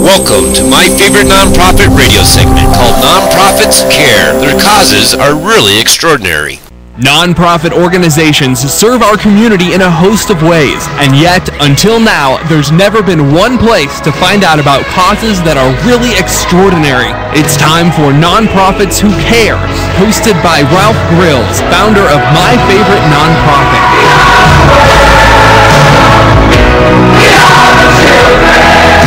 Welcome to my favorite nonprofit radio segment called Nonprofits Care. Their causes are really extraordinary. Nonprofit organizations serve our community in a host of ways, and yet, until now, there's never been one place to find out about causes that are really extraordinary. It's time for Nonprofits Who Care, hosted by Ralph Grills, founder of My Favorite Nonprofit.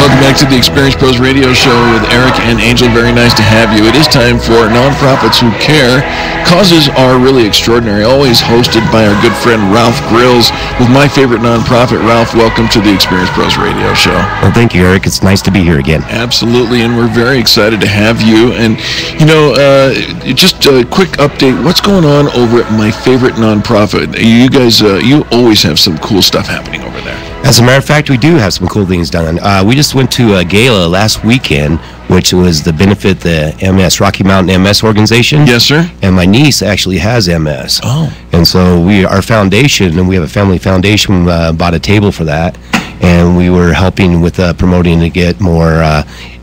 Welcome back to the Experience Pros Radio Show with Eric and Angel. Very nice to have you. It is time for Nonprofits Who Care. Causes are really extraordinary. Always hosted by our good friend Ralph Grills with My Favorite Nonprofit. Ralph, welcome to the Experience Pros Radio Show. Well, thank you, Eric. It's nice to be here again. Absolutely, and we're very excited to have you. And, you know, just a quick update. What's going on over at My Favorite Nonprofit? You guys, you always have some cool stuff happening over there. As a matter of fact, we do have some cool things done. We just went to a gala last weekend, which was the benefit the MS, Rocky Mountain MS organization. Yes, sir. And my niece actually has MS. Oh. And so our foundation, and we have a family foundation, bought a table for that. And we were helping with promoting to get more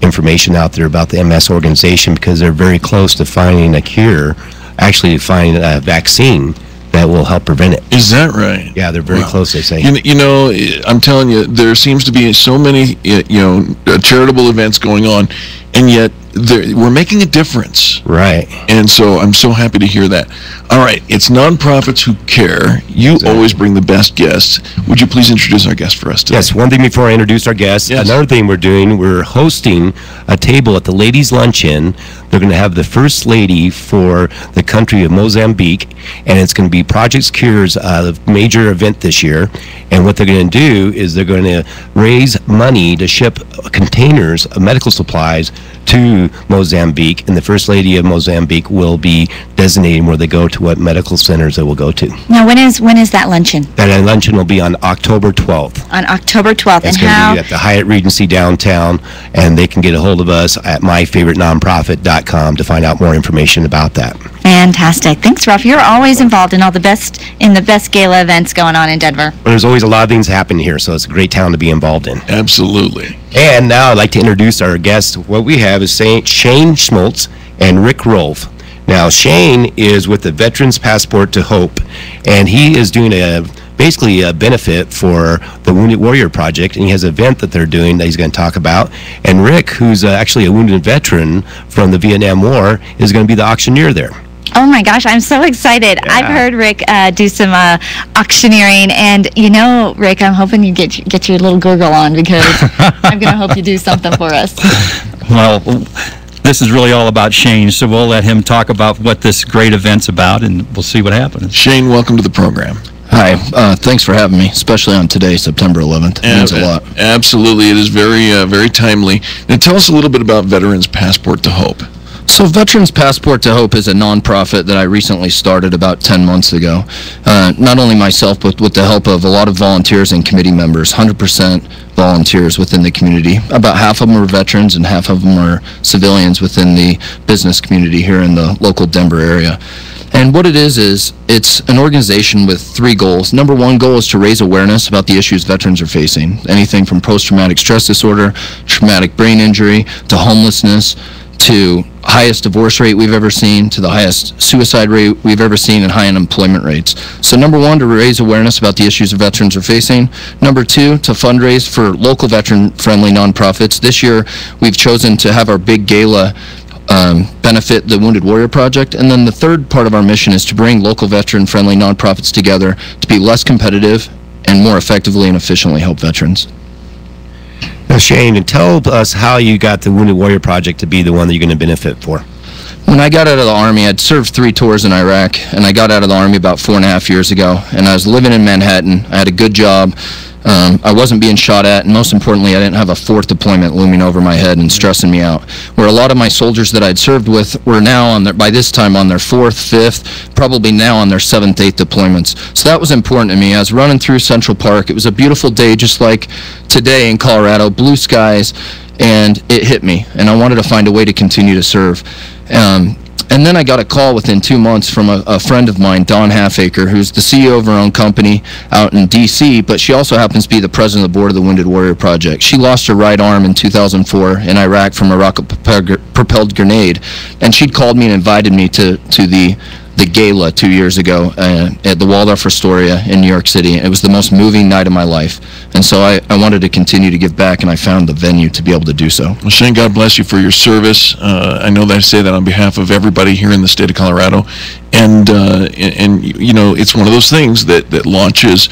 information out there about the MS organization, because they're very close to finding a cure, actually finding a vaccine that will help prevent it. Is that right? Yeah, they're very close, they say. You know, I'm telling you, there seems to be so many, charitable events going on, and yet we're making a difference. Right. And so I'm so happy to hear that. All right, it's Nonprofits Who Care. You always bring the best guests. Would you please introduce our guest for us today? Yes, one thing before I introduce our guest. Yes. Another thing we're hosting a table at the Ladies' Luncheon. They're going to have the First Lady for the country of Mozambique, and it's going to be Project Cure's major event this year. And what they're going to do is they're going to raise money to ship containers of medical supplies to Mozambique, and the First Lady of Mozambique will be designating where they go to, what medical centers they will go to. Now, when is that luncheon? That luncheon will be on October 12th. On October 12th. It's going to be at the Hyatt Regency downtown, and they can get a hold of us at myfavoriternonprofit.com to find out more information about that. Fantastic. Thanks, Ralph. You're always involved in the best gala events going on in Denver. Well, there's always a lot of things happening here, so it's a great town to be involved in. Absolutely. And now I'd like to introduce our guests. What we have is Shane Schmoltz and Rick Rolfe. Now, Shane is with the Veterans Passport to Hope, and he is doing basically a benefit for the Wounded Warrior Project, and he has an event that they're doing that he's going to talk about. And Rick, who's actually a wounded veteran from the Vietnam War, is going to be the auctioneer there. Oh my gosh, I'm so excited. Yeah. I've heard Rick do some auctioneering, and Rick, I'm hoping you get your little gurgle on, because I'm going to hope you do something for us. Well, this is really all about Shane, so we'll let him talk about what this great event's about, and we'll see what happens. Shane, welcome to the program. Hi, thanks for having me, especially on today, September 11th. It means a lot. Absolutely, it is very timely. Now tell us a little bit about Veterans Passport to Hope. So Veterans Passport to Hope is a nonprofit that I recently started about 10 months ago. Not only myself, but with the help of a lot of volunteers and committee members, 100% volunteers within the community. About half of them are veterans and half of them are civilians within the business community here in the local Denver area. And what it is it's an organization with 3 goals. Number 1 goal is to raise awareness about the issues veterans are facing. Anything from post-traumatic stress disorder, traumatic brain injury, to homelessness, to highest divorce rate we've ever seen, to the highest suicide rate we've ever seen, and high unemployment rates. So number 1, to raise awareness about the issues veterans are facing. Number 2, to fundraise for local veteran-friendly nonprofits. This year, we've chosen to have our big gala benefit the Wounded Warrior Project. And then the third part of our mission is to bring local veteran-friendly nonprofits together to be less competitive and more effectively and efficiently help veterans. Now, Shane, and tell us how you got the Wounded Warrior Project to be the one that you're going to benefit for. When I got out of the Army, I'd served 3 tours in Iraq, and I got out of the Army about 4.5 years ago, and I was living in Manhattan. I had a good job. I wasn't being shot at, and most importantly, I didn't have a 4th deployment looming over my head and stressing me out. Where a lot of my soldiers that I'd served with were now by this time on their 4th, 5th, probably now on their 7th, 8th deployments. So that was important to me. I was running through Central Park. It was a beautiful day, just like today in Colorado, blue skies, and it hit me, and I wanted to find a way to continue to serve. And then I got a call within 2 months from a friend of mine, Dawn Halfacre, who's the CEO of her own company out in D.C., but she also happens to be the president of the board of the Wounded Warrior Project. She lost her right arm in 2004 in Iraq from a rocket-propelled grenade, and she'd called me and invited me to the gala 2 years ago at the Waldorf Astoria in New York City. It was the most moving night of my life. And so I wanted to continue to give back, and I found the venue to be able to do so. Well, Shane, God bless you for your service. I know that I say that on behalf of everybody here in the state of Colorado. And you know, it's one of those things that launches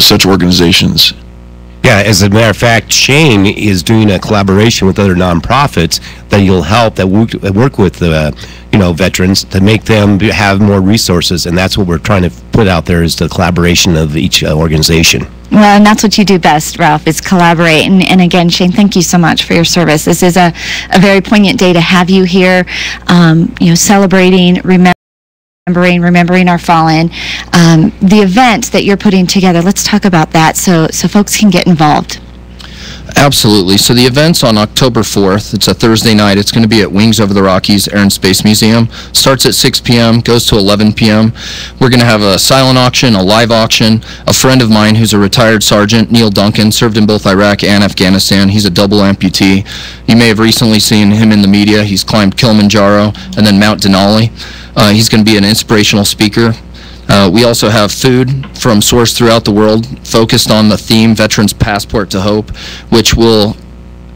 such organizations. Yeah, as a matter of fact, Shane is doing a collaboration with other nonprofits that you'll help that work with the veterans to make them have more resources, and that's what we're trying to put out there is the collaboration of each organization. Well, and that's what you do best, Ralph, is collaborate. And again, Shane, thank you so much for your service. This is a very poignant day to have you here, celebrating, remembering our fallen. The event that you're putting together, let's talk about that so folks can get involved. Absolutely. So the event's on October 4th. It's a Thursday night. It's going to be at Wings Over the Rockies Air and Space Museum. Starts at 6 p.m., goes to 11 p.m. We're going to have a silent auction, a live auction. A friend of mine who's a retired sergeant, Neil Duncan, served in both Iraq and Afghanistan. He's a double amputee. You may have recently seen him in the media. He's climbed Kilimanjaro and then Mount Denali. He's going to be an inspirational speaker. We also have food from sourced throughout the world, focused on the theme Veterans Passport to Hope, which will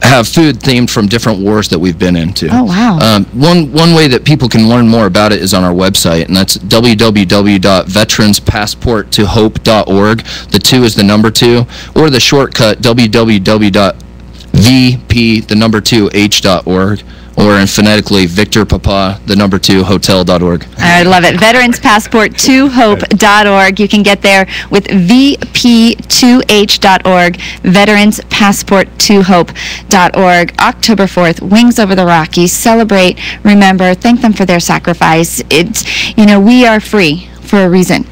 have food themed from different wars that we've been into. Oh, wow. One way that people can learn more about it is on our website, and that's www.veteranspassporttohope.org. The 2 is the number 2, or the shortcut www.vp2h.org. or phonetically Victor Papa, the number 2, hotel.org. I love it. Veteranspassport2hope.org. You can get there with vp2h.org, veteranspassport2hope.org. October 4th, Wings Over the Rockies. Celebrate, remember, thank them for their sacrifice. It's, we are free for a reason.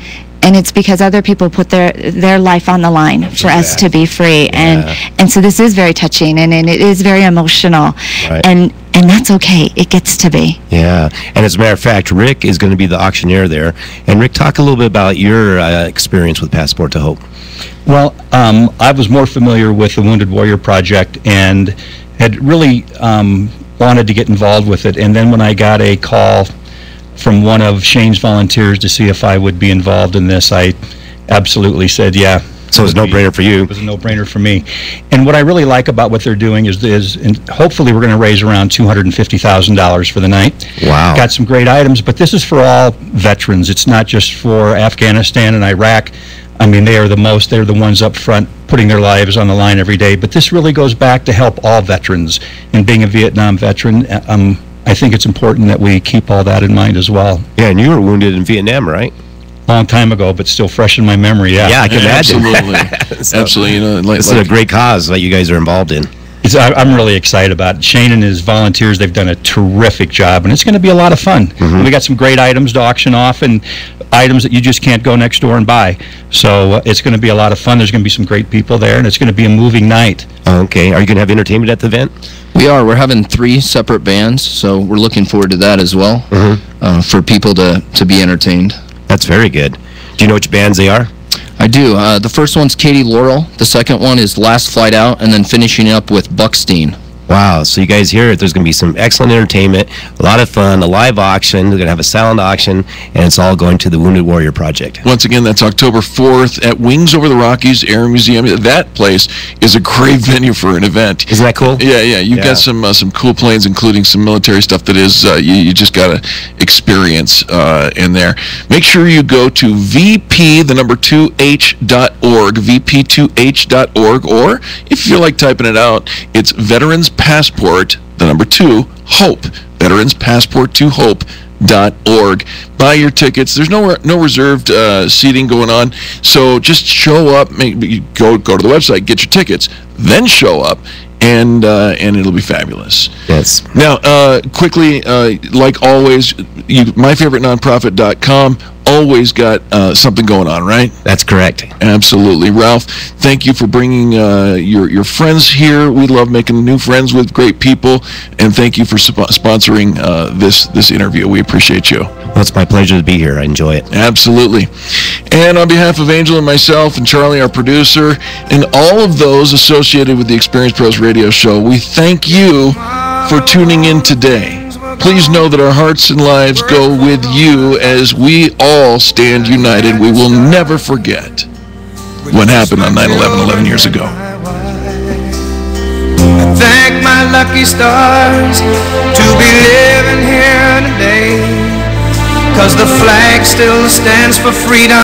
And it's because other people put their life on the line for us to be free. Yeah. And so this is very touching, and it is very emotional. Right. And that's okay. It gets to be. Yeah. And as a matter of fact, Rick is going to be the auctioneer there. And Rick, talk a little bit about your experience with Passport to Hope. Well, I was more familiar with the Wounded Warrior Project and had really wanted to get involved with it. And then when I got a call from one of Shane's volunteers to see if I would be involved in this, I absolutely said yeah. So it was a no-brainer for you. It was a no-brainer for me. And what I really like about what they're doing is and hopefully we're going to raise around $250,000 for the night. Wow. Got some great items, but this is for all veterans. It's not just for Afghanistan and Iraq. I mean, they're the ones up front putting their lives on the line every day. But this really goes back to help all veterans. And being a Vietnam veteran, I think it's important that we keep all that in mind as well. Yeah, and you were wounded in Vietnam, right? Long time ago, but still fresh in my memory, yeah. Yeah, I can imagine. Absolutely. Absolutely. This is a great cause that you guys are involved in. I'm really excited about it. Shane and his volunteers, they've done a terrific job, and it's going to be a lot of fun. Mm-hmm. We got some great items to auction off and items that you just can't go next door and buy. So it's going to be a lot of fun. There's going to be some great people there, and it's going to be a moving night. Okay. Are you going to have entertainment at the event? We are. We're having 3 separate bands, so we're looking forward to that as well, for people to be entertained. That's very good. Do you know which bands they are? I do. The first one's Katie Laurel. The second one is Last Flight Out, and then finishing up with Buckstein. Wow, so you guys hear it. There's going to be some excellent entertainment, a lot of fun, a live auction. They're going to have a silent auction, and it's all going to the Wounded Warrior Project. Once again, that's October 4th at Wings Over the Rockies Air Museum. That place is a great venue for an event. Isn't that cool? Yeah. You've got some cool planes, including some military stuff that is you just got to experience in there. Make sure you go to vp2h.org, vp2h.org, or if you like typing it out, it's Veterans Passport, the number 2, Hope. Veterans Passport to Hope.org. Buy your tickets. There's no reserved seating going on, so just show up. Go to the website, get your tickets, then show up, and it'll be fabulous. Yes. Now, quickly, like always, myfavouritenonprofit.com. always got something going on, right? That's correct. Absolutely. Ralph, thank you for bringing your friends here. We love making new friends with great people, and thank you for sponsoring this interview. We appreciate you. Well, it's my pleasure to be here. I enjoy it. Absolutely. And on behalf of Angel and myself and Charlie, our producer, and all of those associated with the Experience Pros Radio Show, we thank you for tuning in today. Please know that our hearts and lives go with you as we all stand united. We will never forget what happened on 9/11 11 years ago. I thank my lucky stars to be living here today, 'cause the flag still stands for freedom.